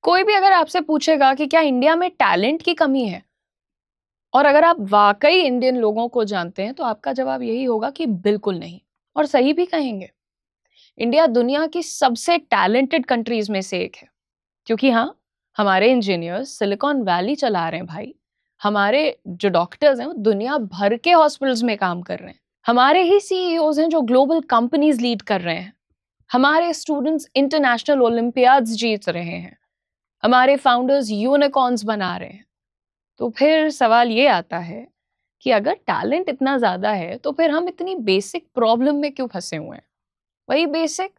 कोई भी अगर आपसे पूछेगा कि क्या इंडिया में टैलेंट की कमी है, और अगर आप वाकई इंडियन लोगों को जानते हैं, तो आपका जवाब यही होगा कि बिल्कुल नहीं। और सही भी कहेंगे। इंडिया दुनिया की सबसे टैलेंटेड कंट्रीज में से एक है, क्योंकि हाँ, हमारे इंजीनियर्स सिलिकॉन वैली चला रहे हैं भाई। हमारे जो डॉक्टर्स हैं वो दुनिया भर के हॉस्पिटल्स में काम कर रहे हैं। हमारे ही सीईओज हैं जो ग्लोबल कंपनीज लीड कर रहे हैं। हमारे स्टूडेंट्स इंटरनेशनल ओलंपियाड्स जीत रहे हैं। हमारे फाउंडर्स यूनिकॉर्न्स बना रहे हैं। तो फिर सवाल ये आता है कि अगर टैलेंट इतना ज्यादा है, तो फिर हम इतनी बेसिक प्रॉब्लम में क्यों फंसे हुए हैं? वही बेसिक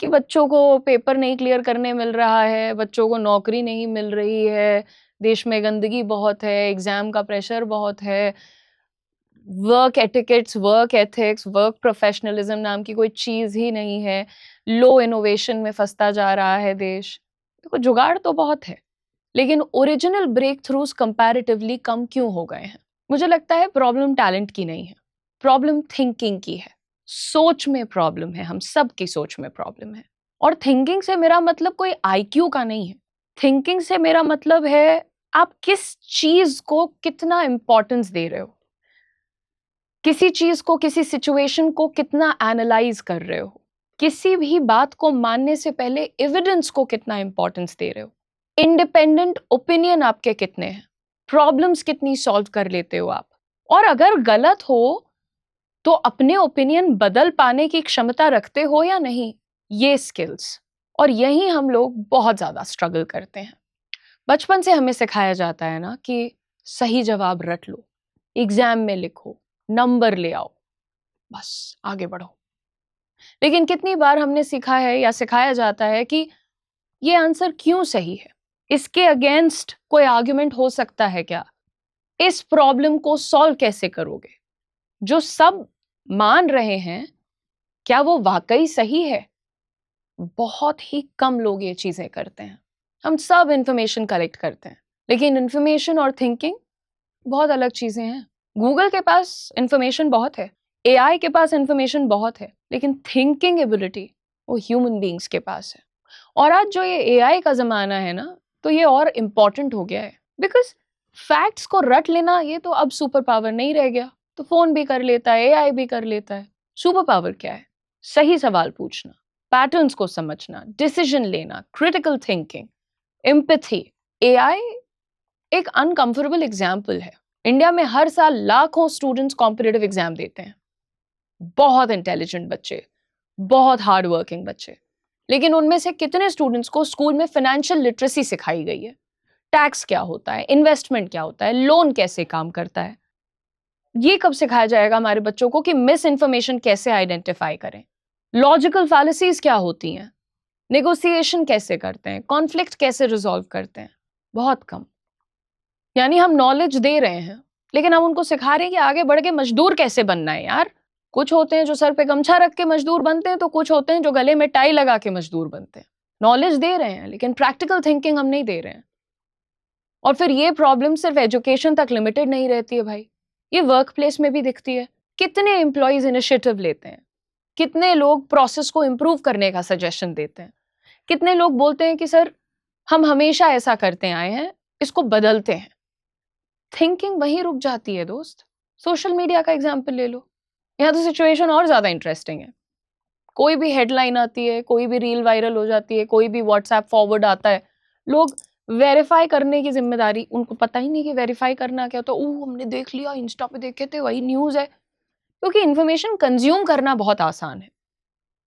कि बच्चों को पेपर नहीं क्लियर करने मिल रहा है, बच्चों को नौकरी नहीं मिल रही है, देश में गंदगी बहुत है, एग्जाम का प्रेशर बहुत है, work etiquettes, work ethics, work professionalism नाम की कोई चीज ही नहीं है, लो इनोवेशन में फंसता जा रहा है देश। देखो, जुगाड़ तो बहुत है, लेकिन ओरिजिनल ब्रेक थ्रूज कंपैरेटिवली कम क्यों हो गए हैं? मुझे लगता है प्रॉब्लम टैलेंट की नहीं है, प्रॉब्लम थिंकिंग की है। सोच में प्रॉब्लम है, हम सब की सोच में प्रॉब्लम है। और थिंकिंग से मेरा मतलब कोई आईक्यू का नहीं है। थिंकिंग से मेरा मतलब है आप किस चीज को कितना इंपॉर्टेंस दे रहे हो, किसी चीज को, किसी सिचुएशन को कितना एनालाइज कर रहे हो, किसी भी बात को मानने से पहले एविडेंस को कितना इंपॉर्टेंस दे रहे हो, इंडिपेंडेंट ओपिनियन आपके कितने हैं, प्रॉब्लम्स कितनी सॉल्व कर लेते हो आप, और अगर गलत हो तो अपने ओपिनियन बदल पाने की क्षमता रखते हो या नहीं, ये स्किल्स। और यही हम लोग बहुत ज्यादा स्ट्रगल करते हैं। बचपन से हमें सिखाया जाता है ना कि सही जवाब रट लो, एग्जाम में लिखो, नंबर ले आओ, बस आगे बढ़ो। लेकिन कितनी बार हमने सीखा है या सिखाया जाता है कि ये आंसर क्यों सही है, इसके अगेंस्ट कोई आर्ग्यूमेंट हो सकता है क्या, इस प्रॉब्लम को सॉल्व कैसे करोगे? जो सब मान रहे हैं, क्या वो वाकई सही है? बहुत ही कम लोग ये चीजें करते हैं। हम सब इंफॉर्मेशन कलेक्ट करते हैं, लेकिन इंफॉर्मेशन और थिंकिंग बहुत अलग चीजें हैं। गूगल के पास इंफॉर्मेशन बहुत है, एआई के पास इंफॉर्मेशन बहुत है, लेकिन थिंकिंग एबिलिटी वो ह्यूमन बींग्स के पास है। और आज जो ये एआई का जमाना है ना, तो ये और इम्पोर्टेंट हो गया है, बिकॉज फैक्ट्स को रट लेना ये तो अब सुपर पावर नहीं रह गया। तो फोन भी कर लेता है, एआई भी कर लेता है। सुपर पावर क्या है? सही सवाल पूछना, पैटर्न्स को समझना, डिसीजन लेना, क्रिटिकल थिंकिंग, एम्पैथी। एआई एक अनकंफर्टेबल एग्जाम्पल है। इंडिया में हर साल लाखों स्टूडेंट्स कॉम्पिटिटिव एग्जाम देते हैं, बहुत इंटेलिजेंट बच्चे, बहुत हार्ड वर्किंग बच्चे, लेकिन उनमें से कितने स्टूडेंट्स को स्कूल में फाइनेंशियल लिटरेसी सिखाई गई है? टैक्स क्या होता है, इन्वेस्टमेंट क्या होता है, लोन कैसे काम करता है? ये कब सिखाया जाएगा हमारे बच्चों को कि मिस इन्फॉर्मेशन कैसे आइडेंटिफाई करें, लॉजिकल फैलेसीज क्या होती हैं, नेगोशिएशन कैसे करते हैं, कॉन्फ्लिक्ट कैसे रिजॉल्व करते हैं? बहुत कम। यानी हम नॉलेज दे रहे हैं, लेकिन हम उनको सिखा रहे हैं कि आगे बढ़ के मजदूर कैसे बनना है। यार, कुछ होते हैं जो सर पे गमछा रख के मजदूर बनते हैं, तो कुछ होते हैं जो गले में टाई लगा के मजदूर बनते हैं। नॉलेज दे रहे हैं, लेकिन प्रैक्टिकल थिंकिंग हम नहीं दे रहे हैं। और फिर ये प्रॉब्लम सिर्फ एजुकेशन तक लिमिटेड नहीं रहती है भाई, ये वर्क प्लेस में भी दिखती है। कितने एम्प्लॉयज इनिशिएटिव लेते हैं, कितने लोग प्रोसेस को इंप्रूव करने का सजेशन देते हैं, कितने लोग बोलते हैं कि सर हम हमेशा ऐसा करते आए हैं, इसको बदलते हैं। थिंकिंग वहीं रुक जाती है दोस्त। सोशल मीडिया का एग्जाम्पल ले लो, यहाँ तो सिचुएशन और ज्यादा इंटरेस्टिंग है। कोई भी हेडलाइन आती है, कोई भी रील वायरल हो जाती है, कोई भी व्हाट्सएप फॉरवर्ड आता है, लोग वेरीफाई करने की जिम्मेदारी, उनको पता ही नहीं कि वेरीफाई करना क्या होता है। ओह, हमने देख लिया, इंस्टा पे देखे थे, वही न्यूज है। क्योंकि इंफॉर्मेशन कंज्यूम करना बहुत आसान है,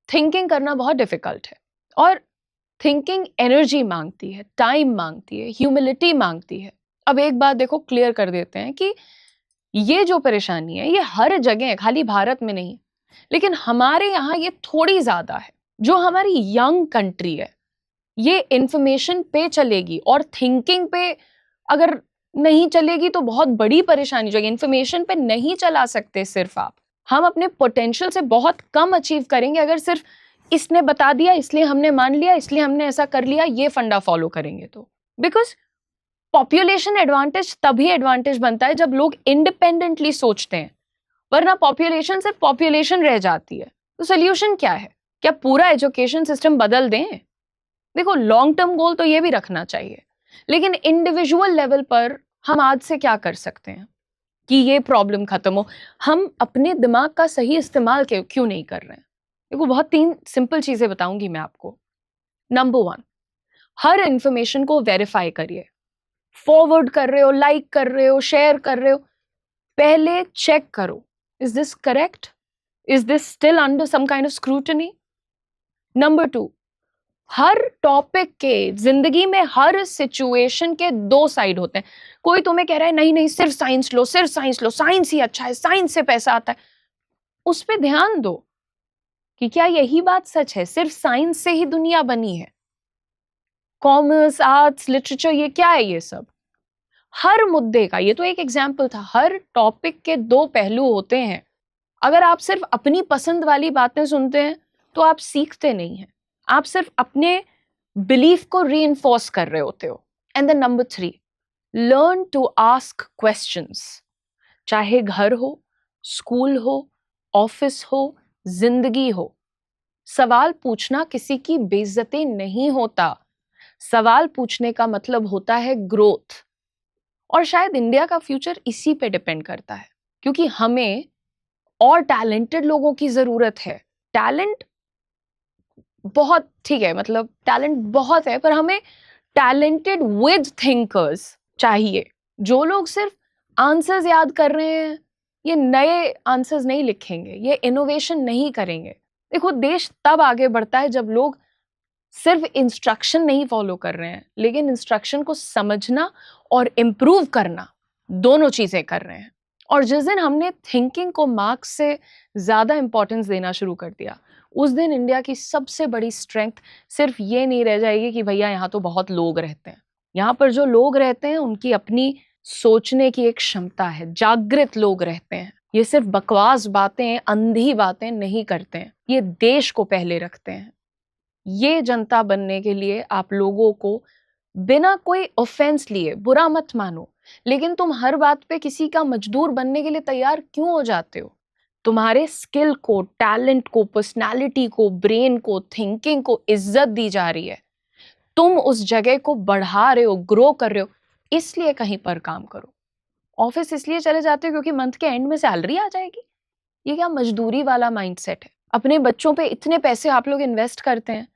थिंकिंग करना बहुत डिफिकल्ट है। और थिंकिंग एनर्जी मांगती है, टाइम मांगती है, ह्यूमिलिटी मांगती है। अब एक बात देखो, क्लियर कर देते हैं कि ये जो परेशानी है ये हर जगह है, खाली भारत में नहीं, लेकिन हमारे यहाँ ये थोड़ी ज्यादा है। जो हमारी यंग कंट्री है, ये इंफॉर्मेशन पे चलेगी और थिंकिंग पे अगर नहीं चलेगी तो बहुत बड़ी परेशानी जो इंफॉर्मेशन पे नहीं चला सकते सिर्फ आप। हम अपने पोटेंशियल से बहुत कम अचीव करेंगे अगर सिर्फ इसने बता दिया इसलिए हमने मान लिया, इसलिए हमने ऐसा कर लिया, ये फंडा फॉलो करेंगे तो। बिकॉज पॉपुलेशन एडवांटेज तभी एडवांटेज बनता है जब लोग इंडिपेंडेंटली सोचते हैं, वरना पॉपुलेशन सिर्फ पॉपुलेशन रह जाती है। तो सोल्यूशन क्या है? क्या पूरा एजुकेशन सिस्टम बदल दें? देखो लॉन्ग टर्म गोल तो ये भी रखना चाहिए, लेकिन इंडिविजुअल लेवल पर हम आज से क्या कर सकते हैं कि ये प्रॉब्लम खत्म हो? हम अपने दिमाग का सही इस्तेमाल क्यों नहीं कर रहे हैं? देखो बहुत 3 सिंपल चीजें बताऊंगी मैं आपको। नंबर 1, हर इंफॉर्मेशन को वेरीफाई करिए। फॉरवर्ड कर रहे हो, लाइक कर रहे हो, शेयर कर रहे हो, पहले चेक करो, is this correct? Is this still under some kind of scrutiny? Number 2, हर टॉपिक के, जिंदगी में हर सिचुएशन के 2 साइड होते हैं। कोई तुम्हें कह रहा है नहीं नहीं सिर्फ साइंस लो, सिर्फ साइंस लो, साइंस ही अच्छा है, साइंस से पैसा आता है। उस पे ध्यान दो कि क्या यही बात सच है, सिर्फ साइंस से ही दुनिया बनी है? कॉमर्स, आर्ट्स, लिटरेचर, ये क्या है? ये सब हर मुद्दे का, ये तो एक एग्जाम्पल था, हर टॉपिक के 2 पहलू होते हैं। अगर आप सिर्फ अपनी पसंद वाली बातें सुनते हैं तो आप सीखते नहीं हैं, आप सिर्फ अपने बिलीफ को रीइंफोर्स कर रहे होते हो। And then number 3, learn to ask questions. चाहे घर हो, स्कूल हो, ऑफिस हो, जिंदगी हो, सवाल पूछना किसी की बेइज्जती नहीं होता। सवाल पूछने का मतलब होता है ग्रोथ। और शायद इंडिया का फ्यूचर इसी पे डिपेंड करता है, क्योंकि हमें और टैलेंटेड लोगों की जरूरत है। टैलेंट बहुत ठीक है, मतलब टैलेंट बहुत है, पर हमें टैलेंटेड विद थिंकर्स चाहिए। जो लोग सिर्फ आंसर्स याद कर रहे हैं, ये नए आंसर्स नहीं लिखेंगे, ये इनोवेशन नहीं करेंगे। देखो देश तब आगे बढ़ता है जब लोग सिर्फ इंस्ट्रक्शन नहीं फॉलो कर रहे हैं, लेकिन इंस्ट्रक्शन को समझना और इम्प्रूव करना, दोनों चीजें कर रहे हैं। और जिस दिन हमने थिंकिंग को मार्क्स से ज्यादा इंपॉर्टेंस देना शुरू कर दिया, उस दिन इंडिया की सबसे बड़ी स्ट्रेंथ सिर्फ ये नहीं रह जाएगी कि भैया यहाँ तो बहुत लोग रहते हैं। यहाँ पर जो लोग रहते हैं उनकी अपनी सोचने की एक क्षमता है, जागृत लोग रहते हैं। ये सिर्फ बकवास बातें, अंधी बातें नहीं करते हैं, ये देश को पहले रखते हैं। ये जनता बनने के लिए आप लोगों को बिना कोई ऑफेंस लिए, बुरा मत मानो, लेकिन तुम हर बात पे किसी का मजदूर बनने के लिए तैयार क्यों हो जाते हो? तुम्हारे स्किल को, टैलेंट को, पर्सनालिटी को, ब्रेन को, थिंकिंग को इज्जत दी जा रही है। तुम उस जगह को बढ़ा रहे हो, ग्रो कर रहे हो, इसलिए कहीं पर काम करो। ऑफिस इसलिए चले जाते हो क्योंकि मंथ के एंड में सैलरी आ जाएगी। ये क्या मजदूरी वाला माइंडसेट है? अपने बच्चों पे इतने पैसे आप लोग इन्वेस्ट करते हैं,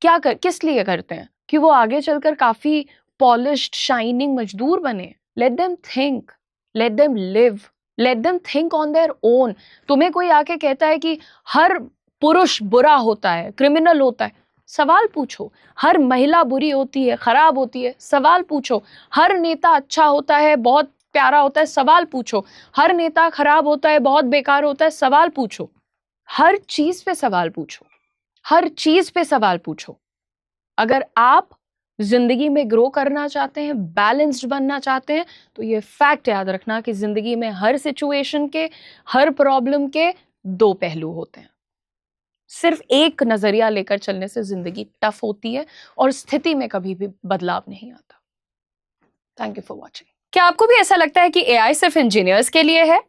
किस लिए करते हैं? कि वो आगे चलकर काफी पॉलिश्ड, शाइनिंग मजदूर बने। Let them think, let them live, let them think on their own. तुम्हें कोई आके कहता है कि हर पुरुष बुरा होता है, क्रिमिनल होता है, सवाल पूछो। हर महिला बुरी होती है, खराब होती है, सवाल पूछो। हर नेता अच्छा होता है, बहुत प्यारा होता है, सवाल पूछो। हर नेता खराब होता है, बहुत बेकार होता है, सवाल पूछो। हर चीज पे सवाल पूछो, हर चीज पे सवाल पूछो। अगर आप जिंदगी में ग्रो करना चाहते हैं, बैलेंस्ड बनना चाहते हैं, तो ये फैक्ट याद रखना कि जिंदगी में हर सिचुएशन के, हर प्रॉब्लम के 2 पहलू होते हैं। सिर्फ एक नजरिया लेकर चलने से जिंदगी टफ होती है और स्थिति में कभी भी बदलाव नहीं आता। Thank you for watching. क्या आपको भी ऐसा लगता है कि एआई सिर्फ इंजीनियर्स के लिए है?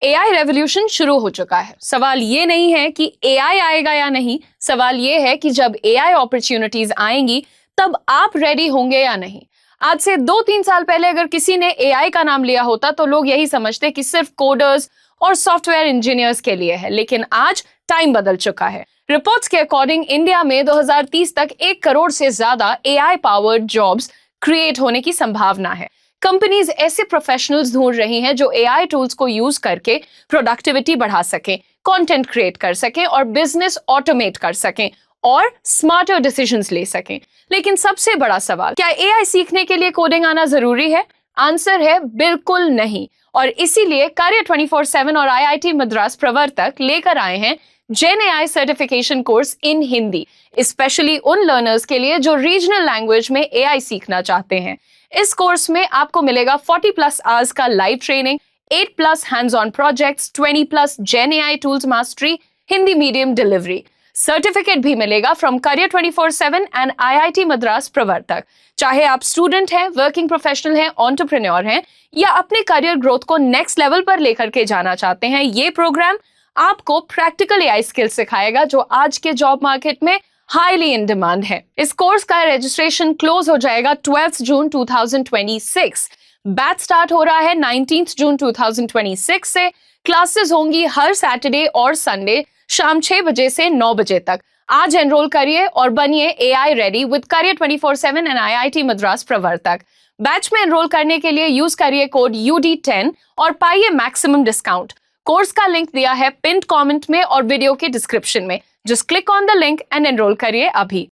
एआई रेवोल्यूशन शुरू हो चुका है। सवाल ये नहीं है कि एआई आएगा या नहीं, सवाल ये है कि जब एआई अपॉर्चुनिटीज आएंगी तब आप रेडी होंगे या नहीं। आज से 2-3 साल पहले अगर किसी ने एआई का नाम लिया होता तो लोग यही समझते कि सिर्फ कोडर्स और सॉफ्टवेयर इंजीनियर्स के लिए है, लेकिन आज टाइम बदल चुका है। रिपोर्ट्स के अकॉर्डिंग इंडिया में 2030 तक 1 करोड़ से ज्यादा एआई पावर्ड जॉब्स क्रिएट होने की संभावना है। कंपनीज ऐसे प्रोफेशनल्स ढूंढ रही हैं जो एआई टूल्स को यूज करके प्रोडक्टिविटी बढ़ा सकें, कंटेंट क्रिएट कर सकें और बिजनेस ऑटोमेट कर सकें और स्मार्टर डिसीजंस ले सकें। लेकिन सबसे बड़ा सवाल, क्या एआई सीखने के लिए कोडिंग आना जरूरी है? आंसर है बिल्कुल नहीं। और इसीलिए कार्य 24/7 और आईआईटी मद्रास प्रवर्तक लेकर आए हैं Gen AI certification course in Hindi, specially उन लर्नर्स के लिए जो रीजनल लैंग्वेज में एआई सीखना चाहते हैं। इस कोर्स में आपको मिलेगा 40+ आवर्स का live training, 8+ hands on projects, 20+ gen AI tools mastery, Hindi medium delivery. Certificate भी मिलेगा from career 24/7 and IIT Madras Pravartak. चाहे आप स्टूडेंट हैं, वर्किंग प्रोफेशनल हैं, एंटरप्रेन्योर हैं या अपने करियर ग्रोथ को नेक्स्ट लेवल पर लेकर के जाना चाहते हैं, ये प्रोग्राम आपको प्रैक्टिकल एआई स्किल्स सिखाएगा जो आज के जॉब मार्केट में हाईली इन डिमांड है। इस कोर्स का रजिस्ट्रेशन क्लोज हो जाएगा 12 जून 2026। बैच स्टार्ट हो रहा है 19 जून 2026 से। क्लासेस होंगी हर सैटरडे और संडे शाम 6 बजे से 9 बजे तक। आज एनरोल करिए और बनिए AI ready with career 24/7 and IIT Madras प्रवर्तक। बैच में एनरोल करने के लिए यूज करिए कोड UD10 और पाइए मैक्सिमम डिस्काउंट। कोर्स का लिंक दिया है पिन कमेंट में और वीडियो के डिस्क्रिप्शन में। Just click on the link and enrol करिए अभी।